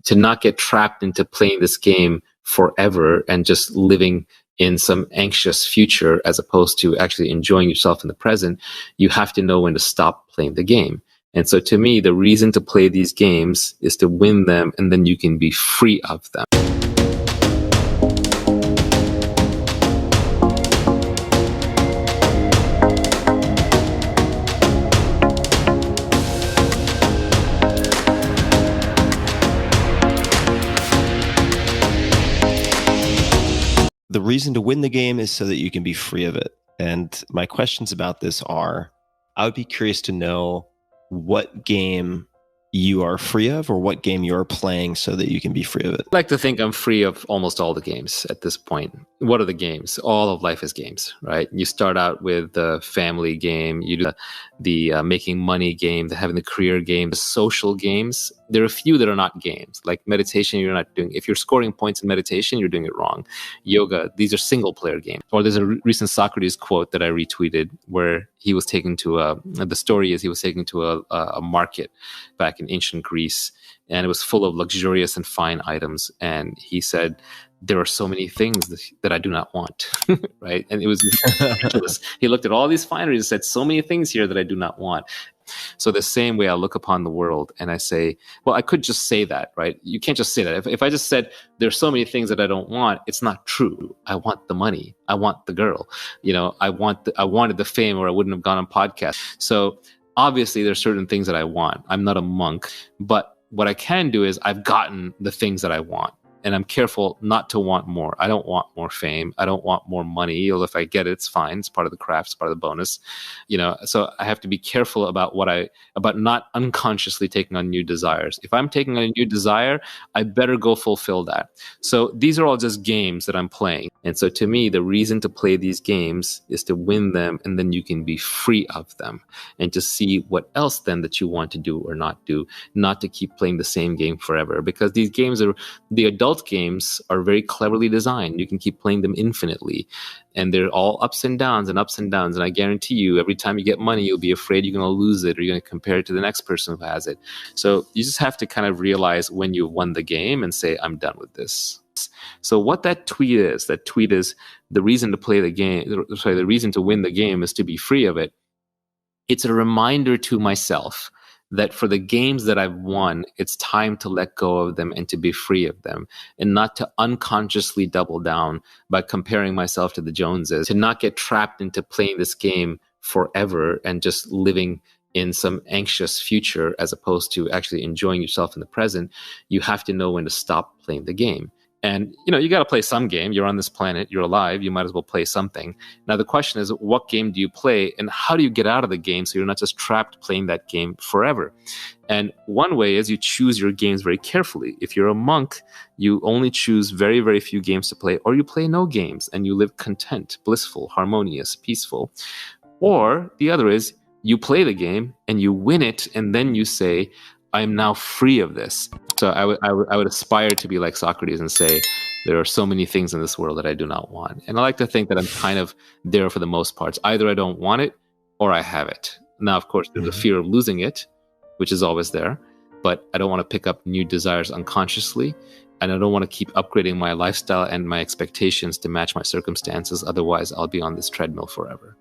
To not get trapped into playing this game forever and just living in some anxious future as opposed to actually enjoying yourself in the present, you have to know when to stop playing the game. And so to me, the reason to play these games is to win them, and then you can be free of them. The reason to win the game is so that you can be free of it. And my questions about this are, I would be curious to know what game you are free of, or what game you're playing so that you can be free of it. I like to think I'm free of almost all the games at this point. What are the games? All of life is games, right? You start out with the family game, you do the making money game, the having the career game, the social games. There are a few that are not games, like meditation. You're not doing, if you're scoring points in meditation, you're doing it wrong. Yoga, these are single player games. Or there's a recent Socrates quote that I retweeted where he was taken to the story is he was taken to a market back in ancient Greece, and it was full of luxurious and fine items. And he said, there are so many things that I do not want, right? And it was ridiculous. He looked at all these fineries and said, so many things here that I do not want. So the same way I look upon the world and I say, well, I could just say that, right? You can't just say that. If I just said, there's so many things that I don't want, it's not true. I want the money. I want the girl. I wanted the fame, or I wouldn't have gone on podcasts. So obviously there's certain things that I want. I'm not a monk, but what I can do is I've gotten the things that I want. And I'm careful not to want more. I don't want more fame. I don't want more money. Or if I get it, it's fine. It's part of the craft. It's part of the bonus. So I have to be careful about about not unconsciously taking on new desires. If I'm taking on a new desire, I better go fulfill that. So these are all just games that I'm playing. And so to me, the reason to play these games is to win them, and then you can be free of them and to see what else then that you want to do or not do, not to keep playing the same game forever. Because these games the adult games are very cleverly designed. You can keep playing them infinitely, and they're all ups and downs and ups and downs. And I guarantee you, every time you get money, you'll be afraid you're going to lose it, or you're going to compare it to the next person who has it. So you just have to kind of realize when you've won the game and say, I'm done with this. So what that tweet is the reason to play the game. Sorry, the reason to win the game is to be free of it. It's a reminder to myself that for the games that I've won, it's time to let go of them and to be free of them, and not to unconsciously double down by comparing myself to the Joneses, to not get trapped into playing this game forever and just living in some anxious future as opposed to actually enjoying yourself in the present. You have to know when to stop playing the game. And, you got to play some game. You're on this planet. You're alive. You might as well play something. Now, the question is, what game do you play, and how do you get out of the game so you're not just trapped playing that game forever? And one way is you choose your games very carefully. If you're a monk, you only choose very, very few games to play, or you play no games and you live content, blissful, harmonious, peaceful. Or the other is you play the game and you win it, and then you say, I am now free of this. So I would aspire to be like Socrates and say, there are so many things in this world that I do not want. And I like to think that I'm kind of there for the most parts. Either I don't want it or I have it. Now, of course, there's a fear of losing it, which is always there. But I don't want to pick up new desires unconsciously. And I don't want to keep upgrading my lifestyle and my expectations to match my circumstances. Otherwise, I'll be on this treadmill forever.